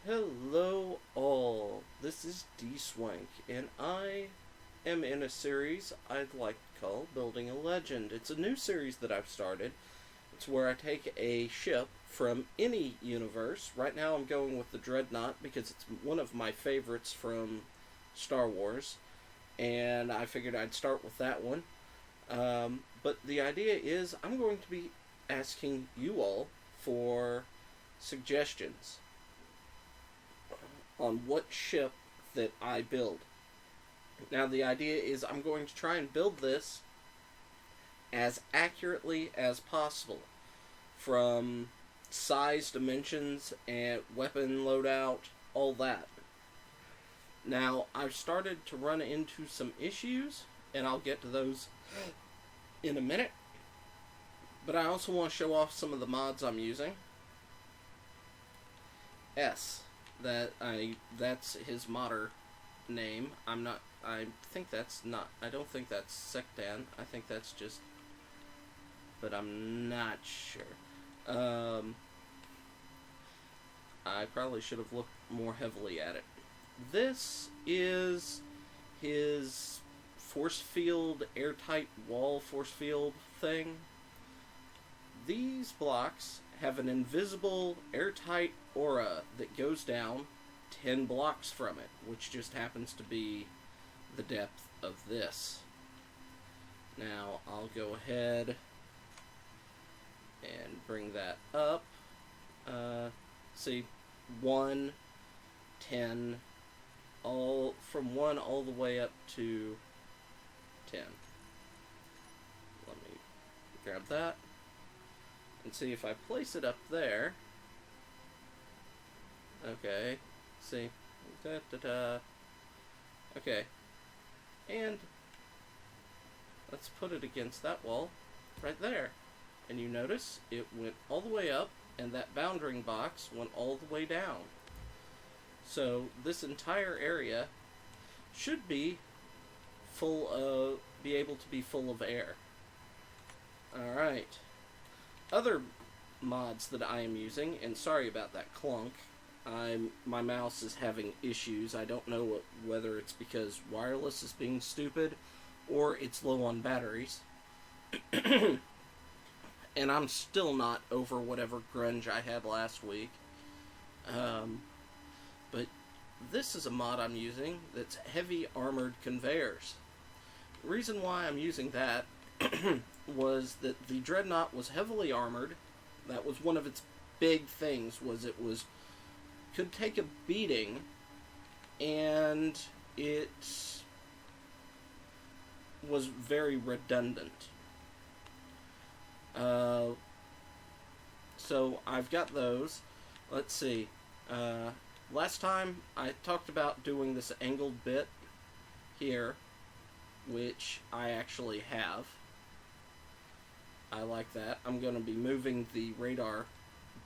Hello all, this is Dswank, and I am in a series I'd like to call Building a Legend. It's a new series that I've started. It's where I take a ship from any universe. Right now I'm going with the Dreadnought because it's one of my favorites from Star Wars, and I figured I'd start with that one. But the idea is I'm going to be asking you all for suggestions on what ship that I build. Now, the idea is I'm going to try and build this as accurately as possible, from size, dimensions, and weapon loadout, all that. Now, I've started to run into some issues, and I'll get to those in a minute. But I also want to show off some of the mods I'm using. That's his modder name. I don't think that's Sectan. I think that's just, but I'm not sure. I probably should have looked more heavily at it. This is his force field, airtight wall force field thing. These blocks have an invisible, airtight aura that goes down 10 blocks from it, which just happens to be the depth of this. Now, I'll go ahead and bring that up. See, 1, 10, from 1 all the way up to 10. Let me grab that. And see if I place it up there. Okay. See. Okay. And let's put it against that wall right there. And you notice it went all the way up, and that bounding box went all the way down. So this entire area should be be able to be full of air. Alright. Other mods that I am using, and sorry about that clunk, my mouse is having issues. I don't know whether it's because wireless is being stupid or it's low on batteries. And I'm still not over whatever grunge I had last week. But this is a mod I'm using that's heavy armored conveyors. The reason why I'm using that was that the Dreadnought was heavily armored. That was one of its big things, was it could take a beating, and it was very redundant. So I've got those. Let's see. Last time I talked about doing this angled bit here, which I actually have. I like that. I'm going to be moving the radar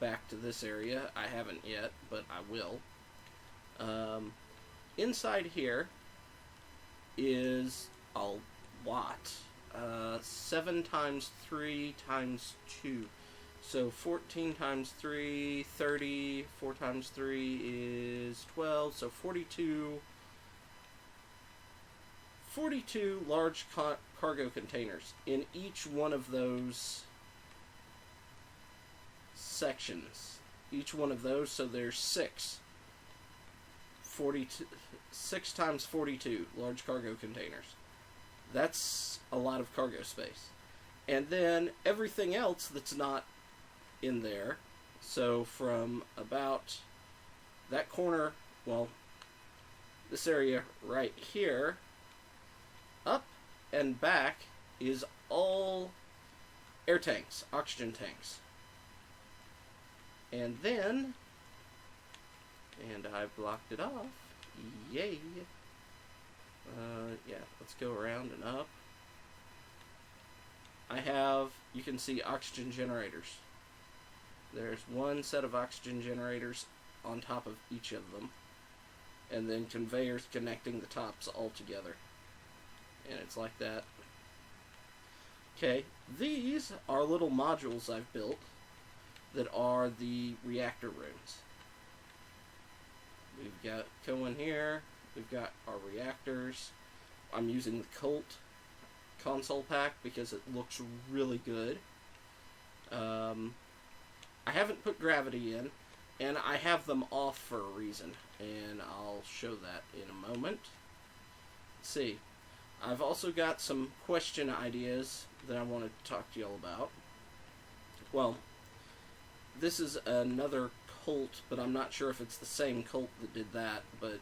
back to this area. I haven't yet, but I will. Inside here is a lot. 7 times 3 times 2. So 14 times 3, 30. 4 times 3 is 12. So 42 large cargo containers in each one of those sections. Each one of those, so there's 6. 6 times 42 large cargo containers. That's a lot of cargo space. And then everything else that's not in there, so from about that corner, well, this area right here, up and back is all air tanks, oxygen tanks. And then, and I blocked it off, yay. Yeah, let's go around and up. I have, you can see oxygen generators. There's one set of oxygen generators on top of each of them, and then conveyors connecting the tops all together. And it's like that. Okay, these are little modules I've built that are the reactor rooms. We've got going here. We've got our reactors. I'm using the Colt console pack because it looks really good. I haven't put gravity in, and I have them off for a reason, and I'll show that in a moment. Let's see. I've also got some question ideas that I wanted to talk to y'all about. Well, this is another Colt, but I'm not sure if it's the same Colt that did that, but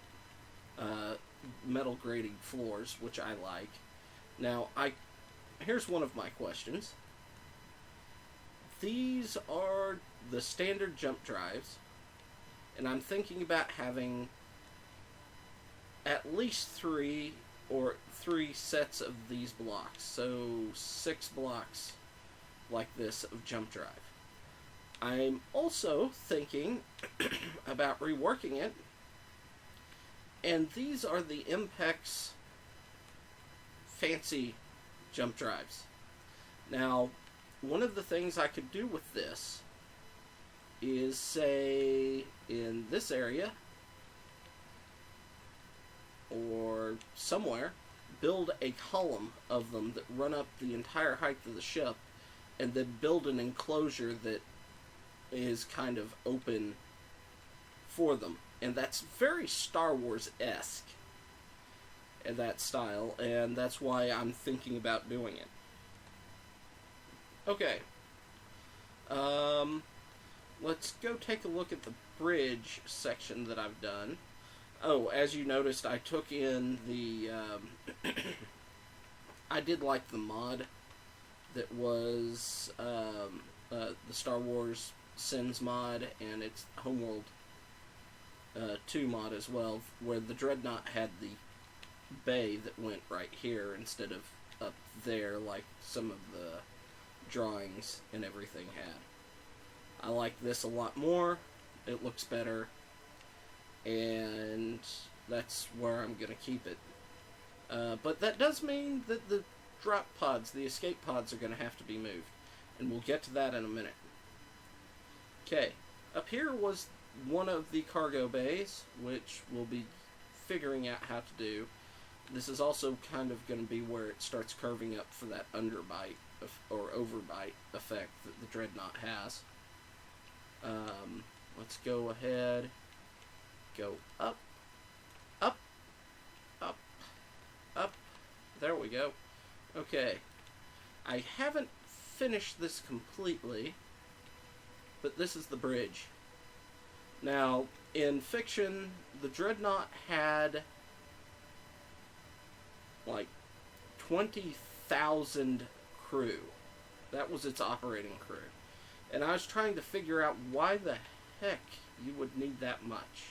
metal grading floors, which I like. Now, here's one of my questions. These are the standard jump drives, and I'm thinking about having at least three sets of these blocks, so 6 blocks like this of jump drive. I'm also thinking about reworking it, and these are the Impex fancy jump drives. Now, one of the things I could do with this is, say, in this area or somewhere, build a column of them that run up the entire height of the ship, and then build an enclosure that is kind of open for them. And that's very Star Wars-esque in that style, and that's why I'm thinking about doing it. Okay. Let's go take a look at the bridge section that I've done. Oh, as you noticed, I took in the... I did like the mod that was the Star Wars Sins mod, and its Homeworld 2 mod as well, where the Dreadnought had the bay that went right here instead of up there like some of the drawings and everything had. I like this a lot more. It looks better, and that's where I'm going to keep it. But that does mean that the drop pods, the escape pods, are going to have to be moved, and we'll get to that in a minute. Okay, up here was one of the cargo bays, which we'll be figuring out how to do. This is also kind of going to be where it starts curving up for that underbite or overbite effect that the Dreadnought has. Let's go ahead, go up, up, up, up. There we go. Okay, I haven't finished this completely, but this is the bridge. Now, in fiction, the Dreadnought had like 20,000 crew. That was its operating crew. And I was trying to figure out why the heck you would need that much.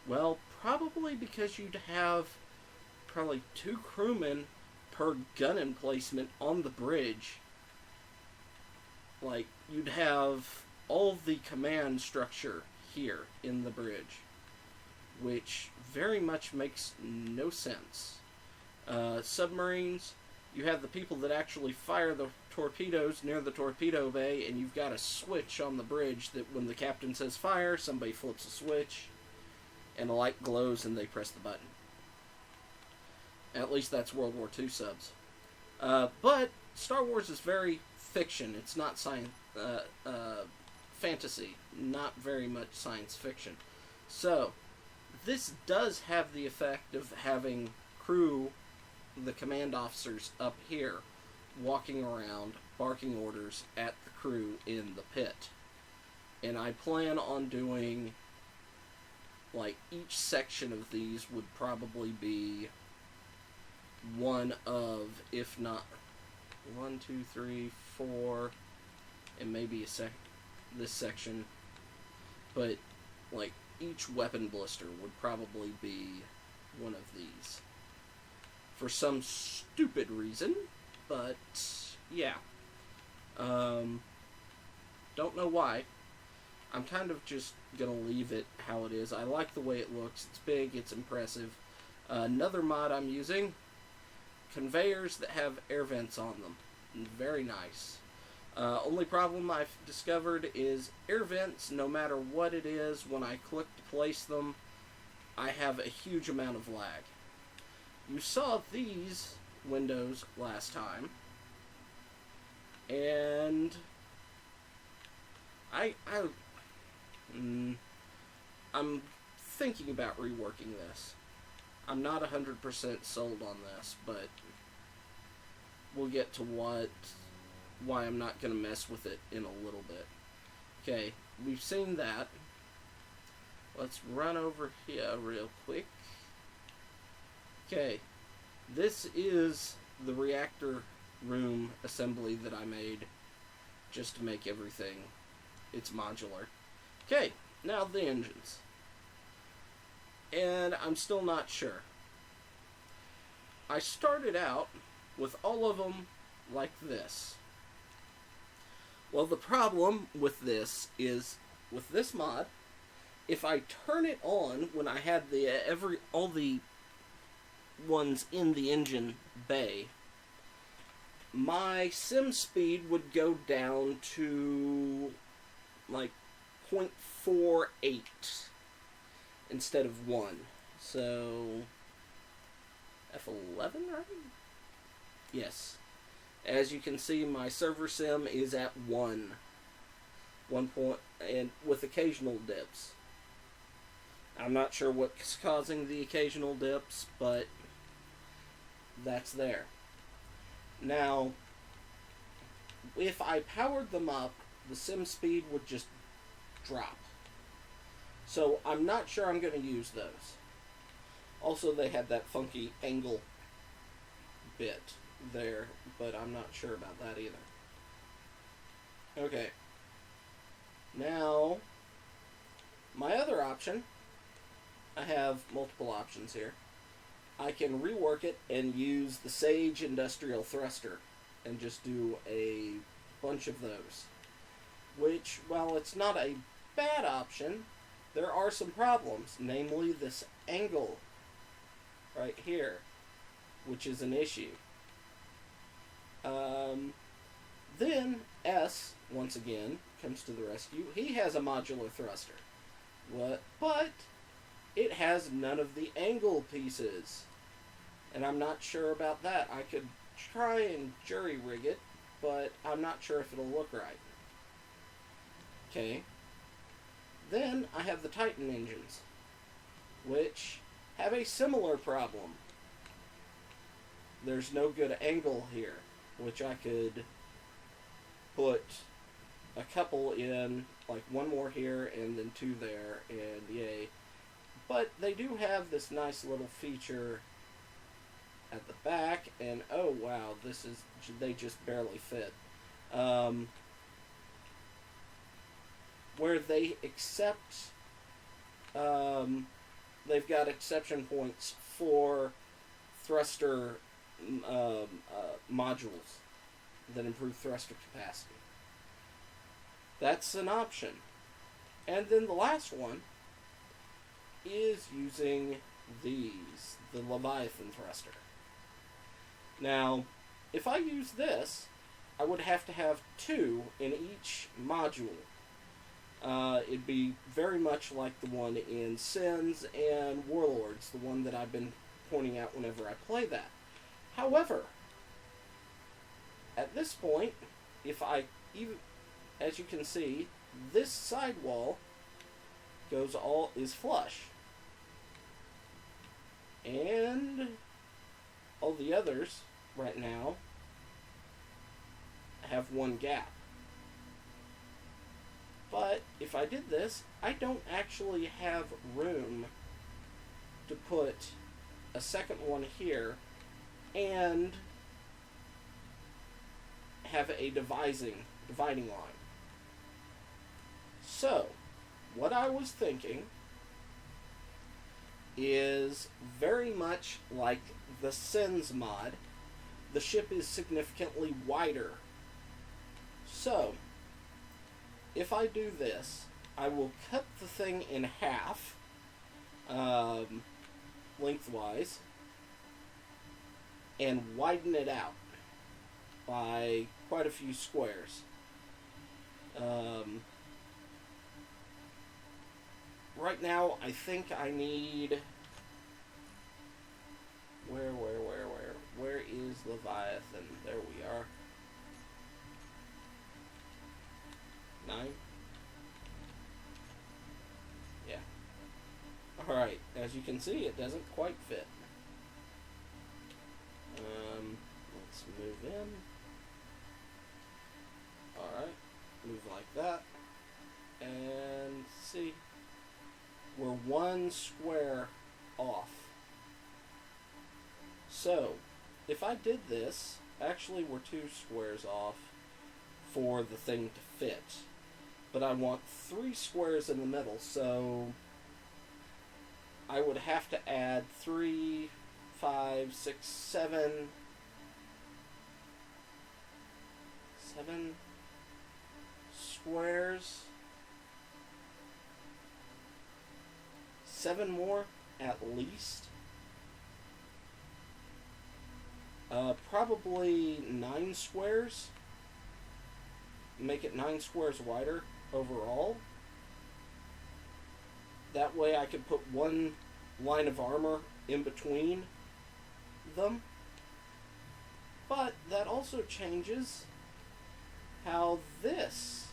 Well, probably because you'd have probably 2 crewmen per gun emplacement on the bridge. Like, you'd have all the command structure here in the bridge, which very much makes no sense. Submarines, you have the people that actually fire the torpedoes near the torpedo bay, and you've got a switch on the bridge that when the captain says fire, somebody flips a switch, and a light glows and they press the button. At least that's World War II subs. But Star Wars is very fiction. It's not science, fantasy. Not very much science fiction. So, this does have the effect of having crew, the command officers up here, walking around, barking orders at the crew in the pit. And I plan on doing, like, each section of these would probably be one of, if not 1, 2, 3, 4, and maybe this section, but like each weapon blister would probably be one of these for some stupid reason, but yeah. Don't know why. I'm kind of just gonna leave it how it is. I like the way it looks. It's big, it's impressive. Another mod I'm using, conveyors that have air vents on them. Very nice. Only problem I've discovered is air vents, no matter what it is, when I click to place them, I have a huge amount of lag. You saw these windows last time, and I'm thinking about reworking this. I'm not 100% sold on this, but we'll get to why I'm not going to mess with it in a little bit. Okay, we've seen that. Let's run over here real quick. Okay, this is the reactor room assembly that I made just to make everything. It's modular. Okay, now the engines. And I'm still not sure. I started out with all of them like this. Well, the problem with this is, with this mod, if I turn it on when I had all the ones in the engine bay, my sim speed would go down to like 0.48 instead of 1. So F11, right? Yes. As you can see, my server sim is at 1 point, and with occasional dips. I'm not sure what's causing the occasional dips, but that's there. Now, if I powered them up, the sim speed would just drop. So I'm not sure I'm going to use those. Also, they had that funky angle bit there, but I'm not sure about that either. Okay. Now, my other option, I have multiple options here. I can rework it and use the Sage Industrial Thruster and just do a bunch of those. Which, while it's not a bad option, there are some problems, namely this angle right here, which is an issue. Then S, once again, comes to the rescue. He has a modular thruster. But it has none of the angle pieces. And I'm not sure about that. I could try and jury rig it, but I'm not sure if it'll look right. Okay. Then I have the Titan engines, which have a similar problem. There's no good angle here, which I could put a couple in, like one more here and then two there, and yay. But they do have this nice little feature at the back, and oh wow, they just barely fit. Where they accept, they've got exception points for thruster modules that improve thruster capacity. That's an option. And then the last one is using the Leviathan thruster. Now, if I use this, I would have to have two in each module. It'd be very much like the one in Sins and Warlords, the one that I've been pointing out whenever I play that. However, at this point, as you can see, this sidewall is flush. And all the others, right now, have one gap. But if I did this, I don't actually have room to put a second one here and have a dividing line. So, what I was thinking is very much like the Sins mod. The ship is significantly wider. So, if I do this, I will cut the thing in half, lengthwise, and widen it out by quite a few squares. right now, I think I need... Where is Leviathan? There we are. 9? Yeah. Alright, as you can see, it doesn't quite fit. Let's move in. Alright, move like that. And see, we're 1 square off. So, if I did this, actually we're 2 squares off for the thing to fit. But I want 3 squares in the middle, so I would have to add 3, 5, 6, 7 squares. 7 more at least. Probably 9 squares. Make it 9 squares wider overall. That way I could put 1 line of armor in between them. But that also changes how this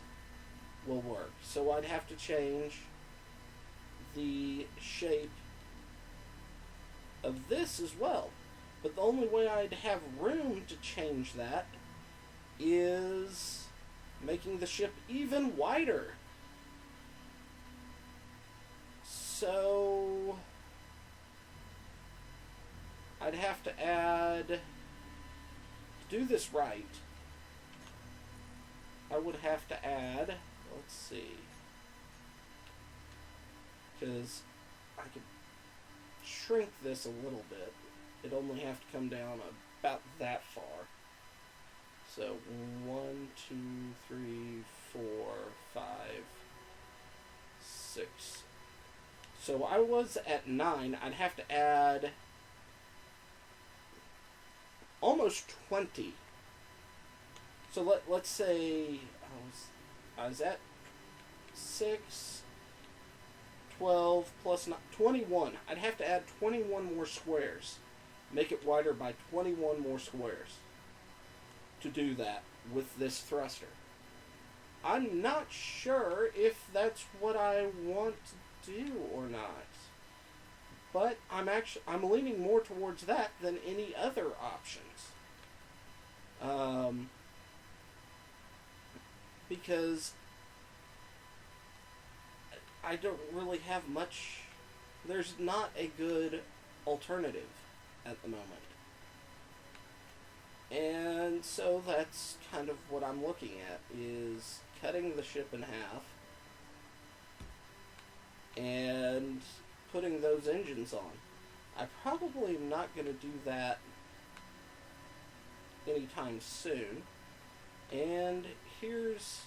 will work. So I'd have to change the shape of this as well. But the only way I'd have room to change that is making the ship even wider. So I'd have to add, to do this right, I would have to add, let's see, because I could shrink this a little bit. It'd only have to come down about that far. So 1, 2, 3, 4, 5, 6. So I was at 9. I'd have to add almost 20. So let's say I was at 6, 12 plus 9, 21. I'd have to add 21 more squares. Make it wider by 21 more squares to do that with this thruster. I'm not sure if that's what I want to do or not. But I'm leaning more towards that than any other options. Because I don't really have much. There's not a good alternative at the moment. And so that's kind of what I'm looking at, is cutting the ship in half and putting those engines on. I probably am not going to do that anytime soon. And here's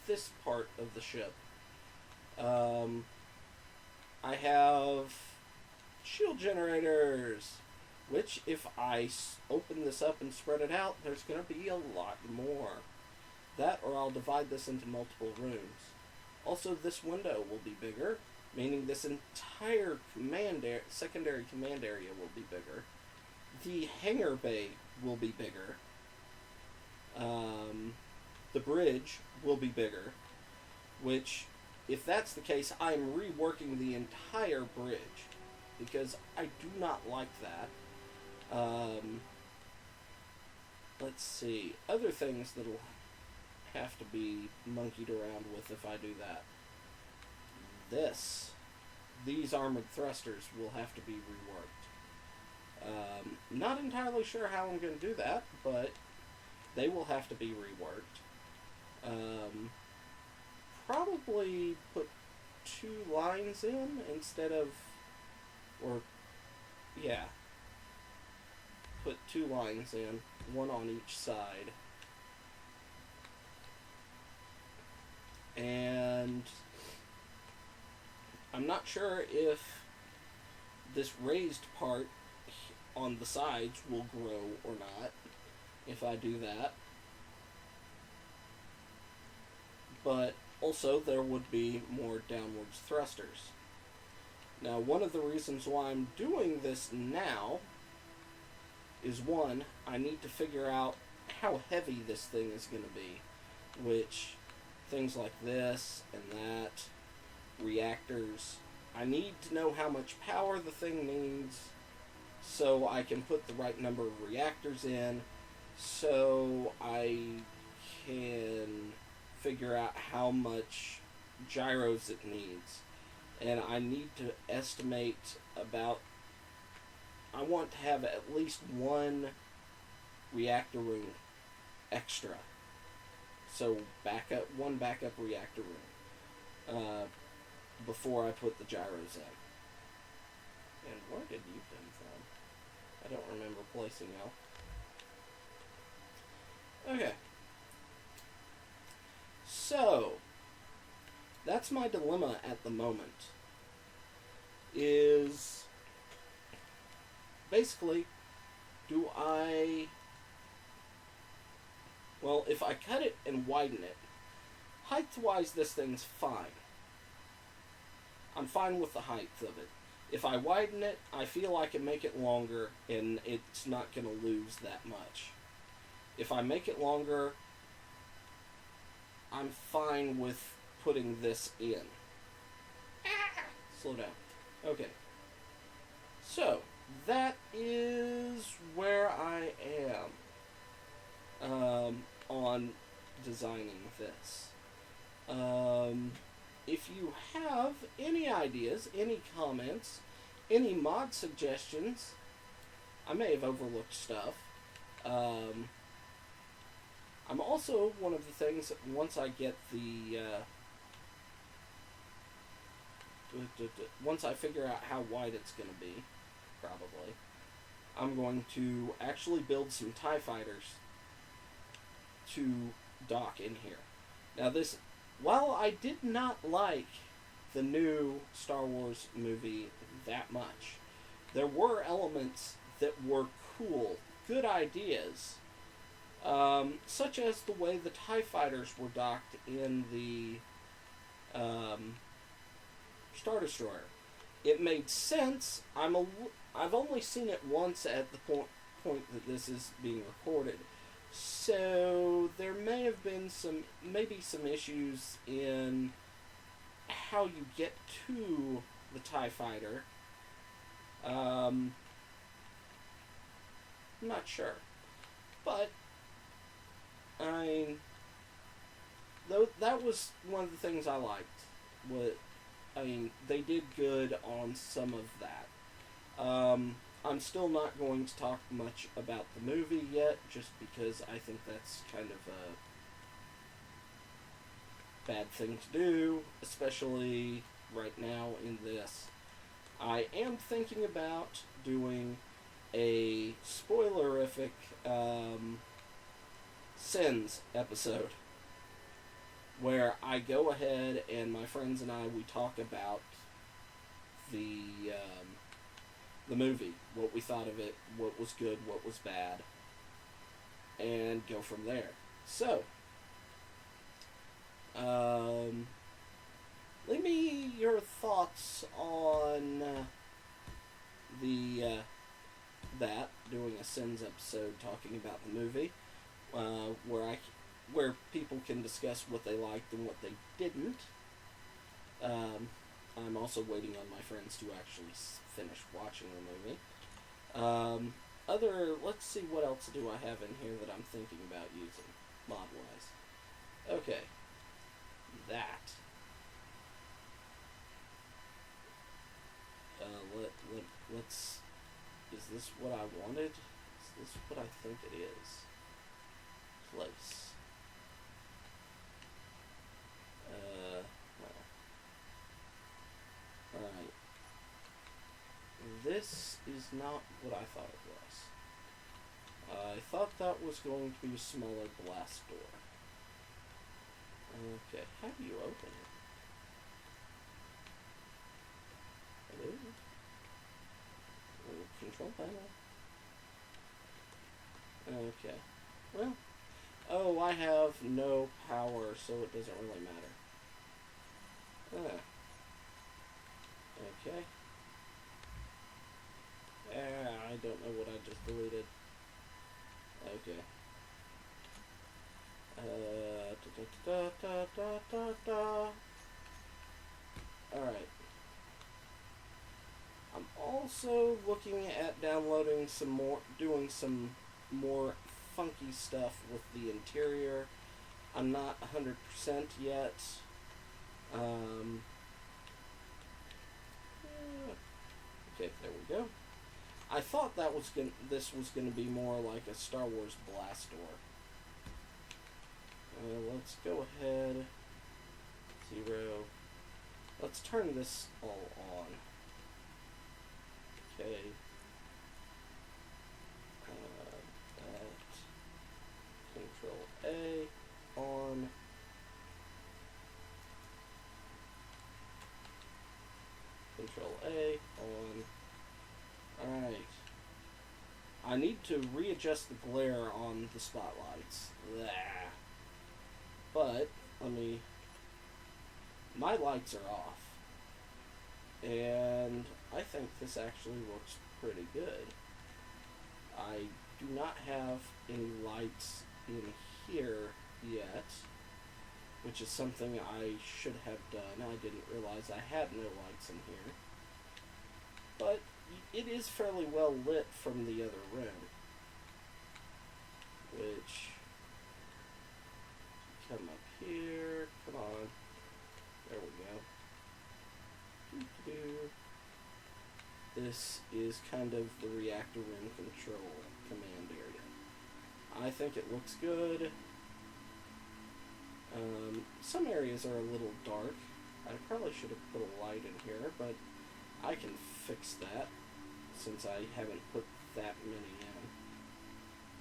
this part of the ship. I have shield generators, which if I open this up and spread it out, there's going to be a lot more. That, or I'll divide this into multiple rooms. Also, this window will be bigger, meaning this entire secondary command area will be bigger. The hangar bay will be bigger. The bridge will be bigger, which, if that's the case, I'm reworking the entire bridge, because I do not like that. Let's see, other things that'll have to be monkeyed around with if I do that. These armored thrusters will have to be reworked. Not entirely sure how I'm going to do that, but they will have to be reworked. Probably put 2 lines in instead of, put 2 lines in, 1 on each side. And I'm not sure if this raised part on the sides will grow or not if I do that. But also there would be more downwards thrusters. Now, one of the reasons why I'm doing this now is, one, I need to figure out how heavy this thing is going to be, which things like this and that, reactors, I need to know how much power the thing needs so I can put the right number of reactors in, so I can figure out how much gyros it needs. And I need to estimate about, I want to have at least one reactor room extra. So one backup reactor room before I put the gyros in. And where did you come from? I don't remember placing y'all. Okay. So, that's my dilemma at the moment. Is basically, well, if I cut it and widen it, height-wise this thing's fine. I'm fine with the height of it. If I widen it, I feel I can make it longer and it's not going to lose that much. If I make it longer, I'm fine with putting this in. Slow down. Okay. So, that is where I am on designing this. If you have any ideas, any comments, any mod suggestions, I may have overlooked stuff. I'm also, one of the things, once I get the, once I figure out how wide it's going to be, probably, I'm going to actually build some TIE fighters to dock in here. Now this, while I did not like the new Star Wars movie that much, there were elements that were cool, good ideas, such as the way the TIE fighters were docked in the Star Destroyer. It made sense. I've only seen it once at the point that this is being recorded, so there may have been maybe some issues in how you get to the TIE fighter. I'm not sure, but that was one of the things I liked. They did good on some of that. I'm still not going to talk much about the movie yet, just because I think that's kind of a bad thing to do, especially right now in this. I am thinking about doing a spoilerific Sins episode, where I go ahead and my friends and we talk about the movie, what we thought of it, what was good, what was bad, and go from there. So, leave me your thoughts on doing a Sins episode talking about the movie, where people can discuss what they liked and what they didn't. I'm also waiting on my friends to actually finish watching the movie. Let's see, what else do I have in here that I'm thinking about using, mod-wise. Okay. Let's... Is this what I wanted? Is this what I think it is? Place. Alright. This is not what I thought it was. I thought that was going to be a smaller blast door. Okay, how do you open it? Hello? Control panel? Okay. Well, oh, I have no power, so it doesn't really matter. Okay. I don't know what I just deleted. Okay. Alright. I'm also looking at doing some more funky stuff with the interior. I'm not 100% yet. Okay, there we go. I thought this was gonna be more like a Star Wars blast door. Let's go ahead. 0. Let's turn this all on. Okay. Control A on. Control A on. Alright. I need to readjust the glare on the spotlights. Blah. But, my lights are off. And I think this actually looks pretty good. I do not have any lights in here yet, which is something I should have done. I didn't realize I had no lights in here. But it is fairly well lit from the other room, which, come up here, come on, there we go. This is kind of the reactor room control command area. I think it looks good. Some areas are a little dark. I probably should have put a light in here, but I can fix that since I haven't put that many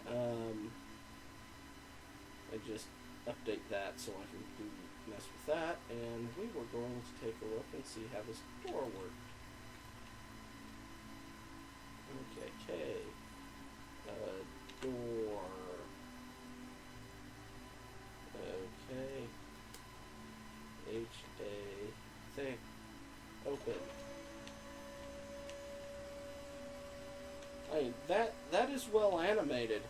in. I just update that so I can mess with that, and we were going to take a look and see how this door worked. Okay, door. Okay. H-A, thick, open. I mean, that is well animated.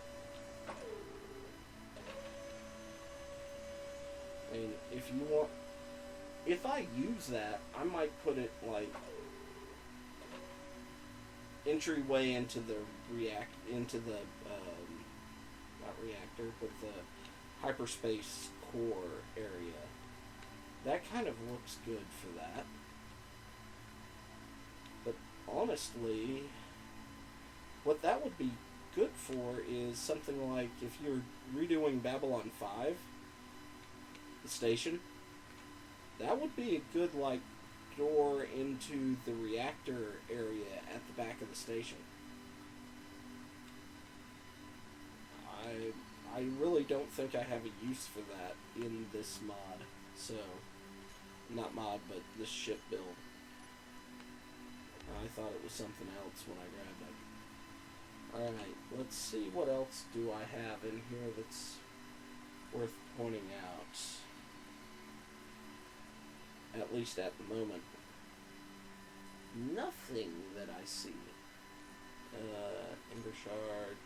I mean, if I use that, I might put it like entryway into the not reactor, but the hyperspace core area. That kind of looks good for that. But honestly, what that would be good for is something like if you're redoing Babylon 5, the station, that would be a good, like, door into the reactor area at the back of the station. I really don't think I have a use for that in this mod. So, not mod, but this ship build. I thought it was something else when I grabbed it. Alright, let's see what else do I have in here that's worth pointing out. At least at the moment. Nothing that I see. Ember shard.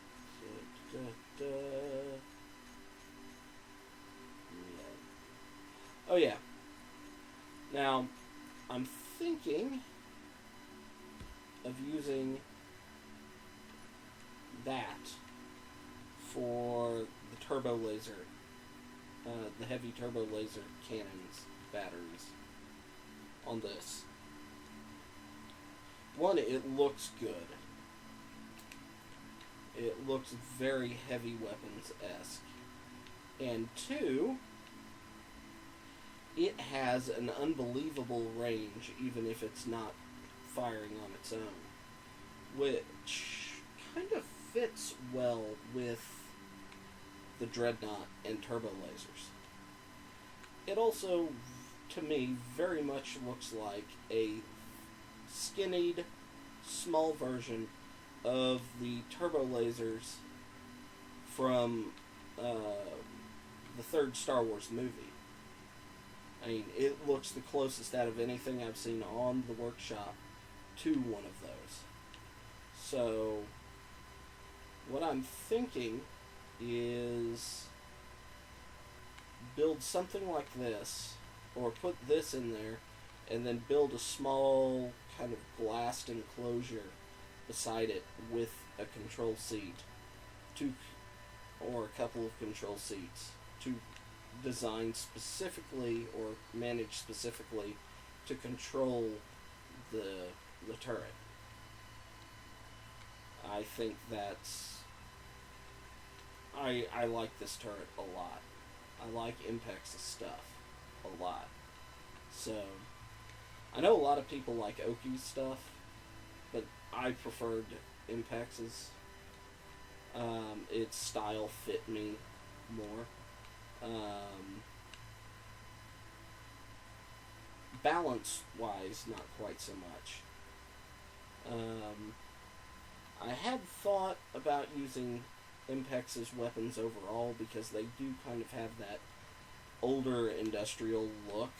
Yeah. Oh yeah. Now, I'm thinking of using that for the turbo laser, the heavy turbo laser cannons batteries on this. One, it looks good. It looks very heavy weapons-esque. And two, it has an unbelievable range, even if it's not firing on its own, which kind of fits well with the Dreadnought and turbo lasers. It also, to me, very much looks like a skinnied, small version of the turbo lasers from the third Star Wars movie. I mean, it looks the closest out of anything I've seen on the workshop to one of those. So, what I'm thinking is build something like this, or put this in there, and then build a small kind of glassed enclosure beside it with a control seat, or a couple of control seats, to design specifically or manage specifically to control the turret. I think that's... I like this turret a lot. I like Impex's stuff a lot. So, I know a lot of people like Oki's stuff, but I preferred Impex's. Its style fit me more. Balance-wise, not quite so much. I had thought about using Impex's weapons overall because they do kind of have that older industrial look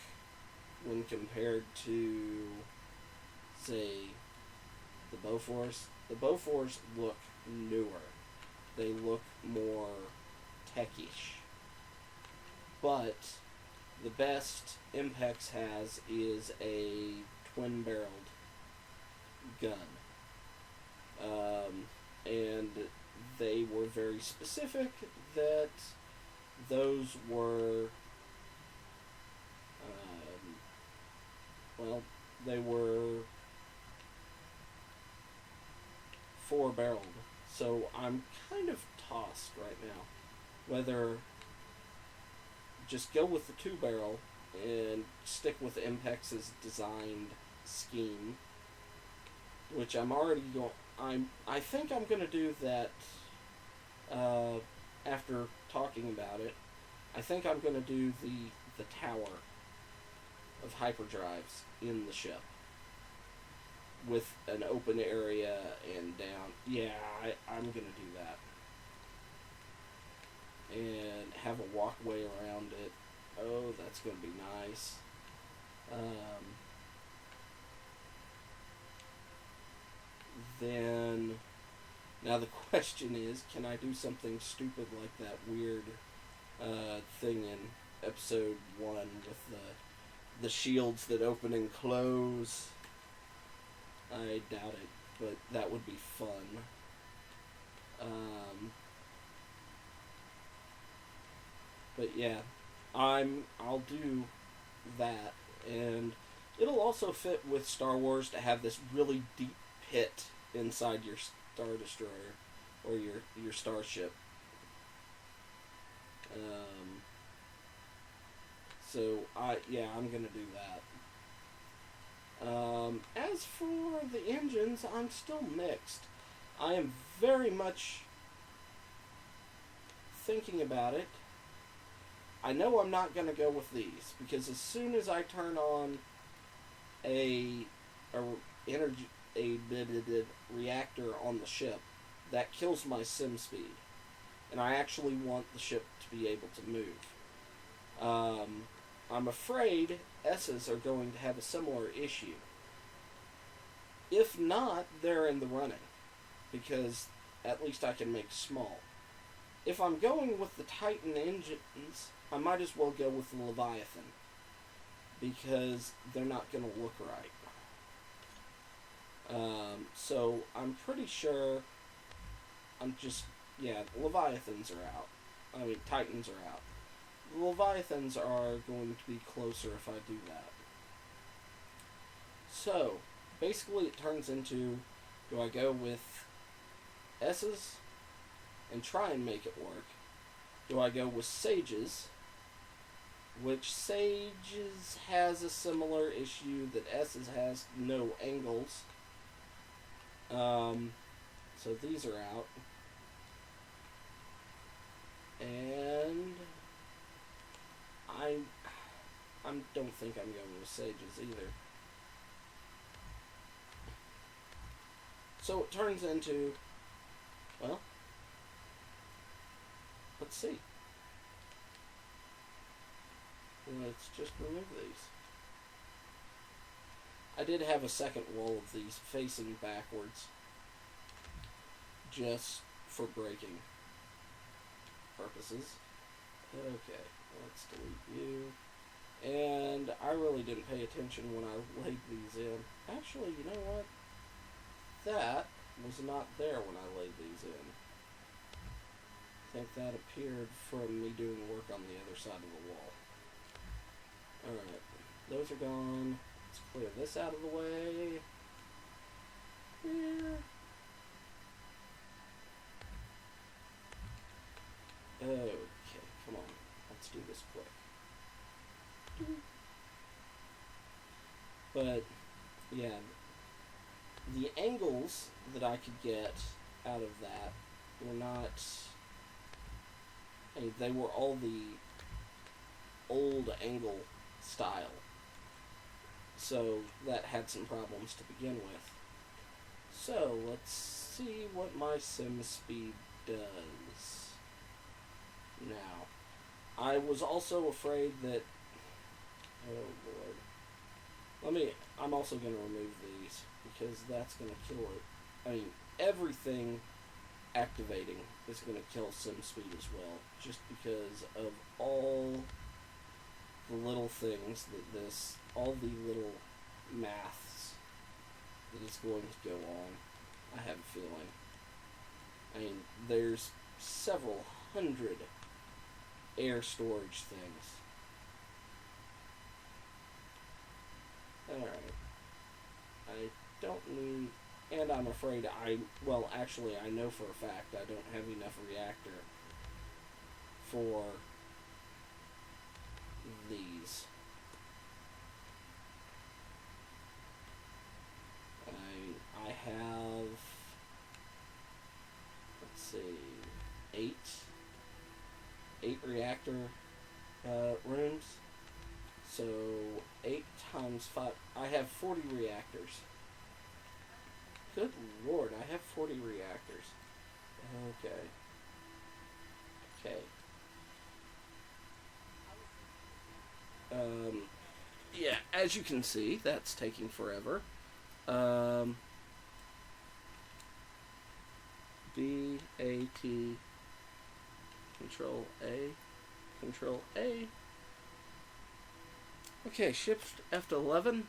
when compared to, say, the Bofors. The Bofors look newer. They look more techish. But the best Impex has is a twin-barreled gun. And they were very specific that those were, they were four-barreled. So I'm kind of tossed right now whether just go with the two-barrel and stick with Impex's designed scheme, which I'm already going... I think I'm going to do that after talking about it. I think I'm going to do the tower of hyperdrives in the ship with an open area and down. Yeah, I'm going to do that. And have a walkway around it. Oh, that's going to be nice. Then, now the question is, can I do something stupid like that weird thing in episode 1 with the shields that open and close? I doubt it, but that would be fun. But yeah, I'll do that, and it'll also fit with Star Wars to have this really deep pit inside your Star Destroyer or your starship. So I'm gonna do that. As for the engines, I'm still mixed. I am very much thinking about it. I know I'm not gonna go with these because as soon as I turn on a reactor on the ship, that kills my sim speed, and I actually want the ship to be able to move. I'm afraid S's are going to have a similar issue. If not, they're in the running, because at least I can make small. If I'm going with the Titan engines, I might as well go with the Leviathan, because they're not going to look right. So I'm pretty sure Leviathans are out. I mean, Titans are out. The Leviathans are going to be closer if I do that. So, basically it turns into, do I go with S's and try and make it work? Do I go with Sages, which Sages has a similar issue that S's has, no angles. So these are out. And I don't think I'm going with Sages either. So it turns into, well, let's see. Let's just remove these. I did have a second wall of these facing backwards, just for breaking purposes. Okay, let's delete you. And I really didn't pay attention when I laid these in. Actually, you know what? That was not there when I laid these in. I think that appeared from me doing work on the other side of the wall. Alright, those are gone. Let's clear this out of the way. Here. Okay, come on. Let's do this quick. But, yeah, the angles that I could get out of that were not... I mean, they were all the old angle style. So that had some problems to begin with. So, let's see what my sim speed does. Now, I was also afraid that... Oh, Lord. I'm also going to remove these, because that's going to kill it. I mean, everything activating is going to kill sim speed as well, just because of all the little things that all the little maths that is going to go on. I have a feeling. I mean, there's several hundred air storage things. Alright. I don't need... And I'm afraid well, actually, I know for a fact I don't have enough reactor for these. I have... Let's see... 8 reactor rooms. So 8 times 5. I have 40 reactors. Good Lord, I have 40 reactors. Okay. Yeah, as you can see, that's taking forever. B, A, T, Control A, Control A. Okay, Shift F11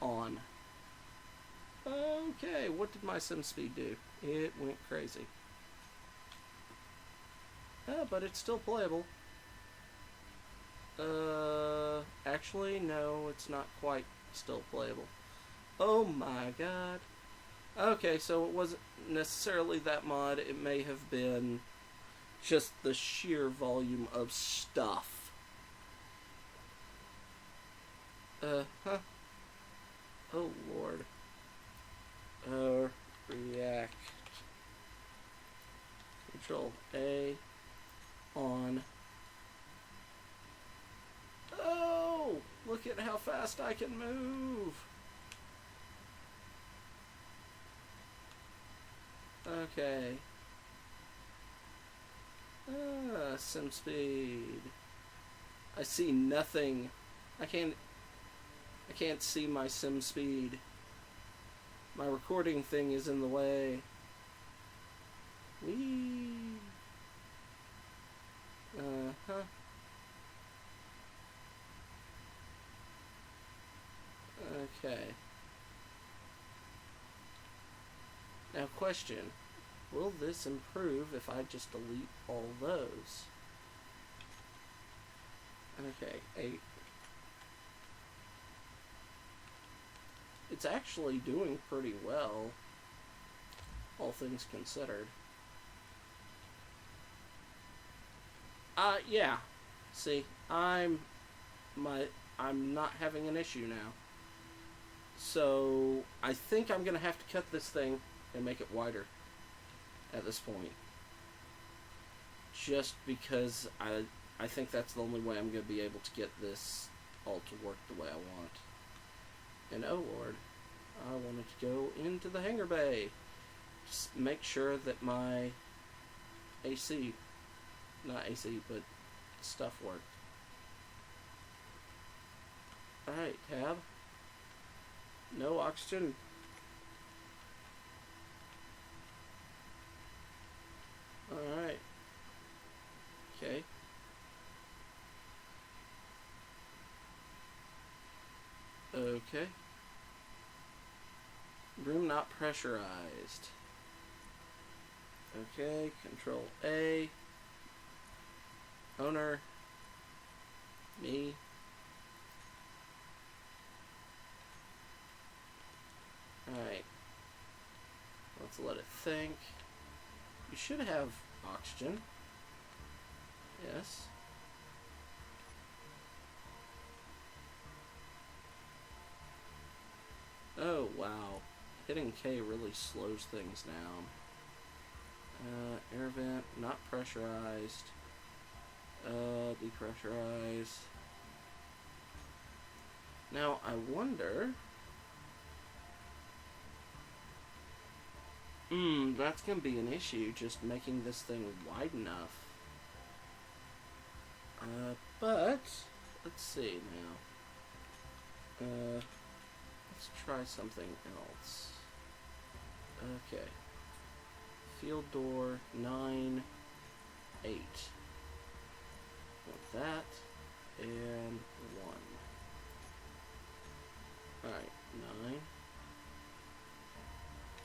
on. Okay, what did my sim speed do? It went crazy. But it's still playable. Actually, no, it's not quite still playable. Oh my god. Okay, so it wasn't necessarily that mod. It may have been just the sheer volume of stuff. Oh Lord. React. Control A. On. Oh! Look at how fast I can move! Okay. Sim speed. I see nothing. I can't see my sim speed. My recording thing is in the way. Whee! Okay. Now question. Will this improve if I just delete all those? Okay, 8. It's actually doing pretty well, all things considered. Yeah. See, I'm not having an issue now. So, I think I'm gonna have to cut this thing and make it wider at this point. Just because I think that's the only way I'm gonna be able to get this all to work the way I want. And oh Lord, I wanted to go into the hangar bay. Just make sure that my AC, not AC, but stuff worked. Alright, tab. No oxygen. Okay. Room not pressurized. Okay, Control A. Owner. Me. Alright. Let's let it think. You should have oxygen. Yes. Oh, wow. Hitting K really slows things down. Air vent, not pressurized. Depressurize. Now, I wonder... that's gonna be an issue, just making this thing wide enough. But, let's see now. Let's try something else. Okay. Field door 9, 8. Want that, and 1. Alright, 9.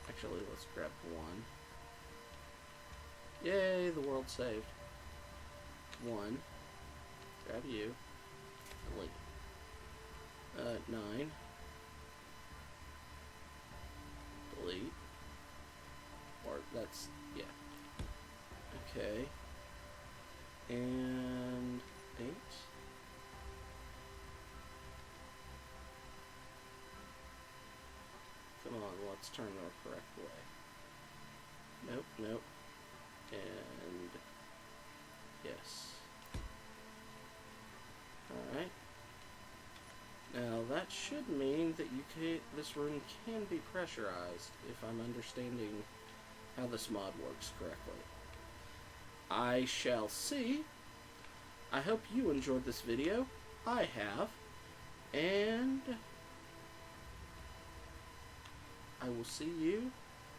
Actually, let's grab 1. Yay, the world saved. 1. Grab you. Delete. 9. Delete. Or that's, yeah. Okay. And 8. Come on, let's turn the correct way. Nope, nope. And yes. Alright. Now that should mean that this room can be pressurized, if I'm understanding how this mod works correctly. I shall see. I hope you enjoyed this video. I have. And I will see you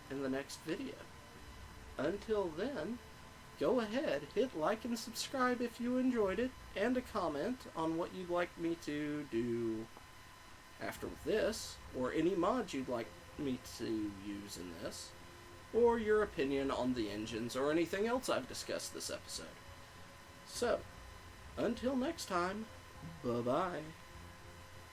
in the next video. Until then, go ahead, hit like and subscribe if you enjoyed it, and a comment on what you'd like me to do after this, or any mods you'd like me to use in this, or your opinion on the engines, or anything else I've discussed this episode. So, until next time, bye-bye.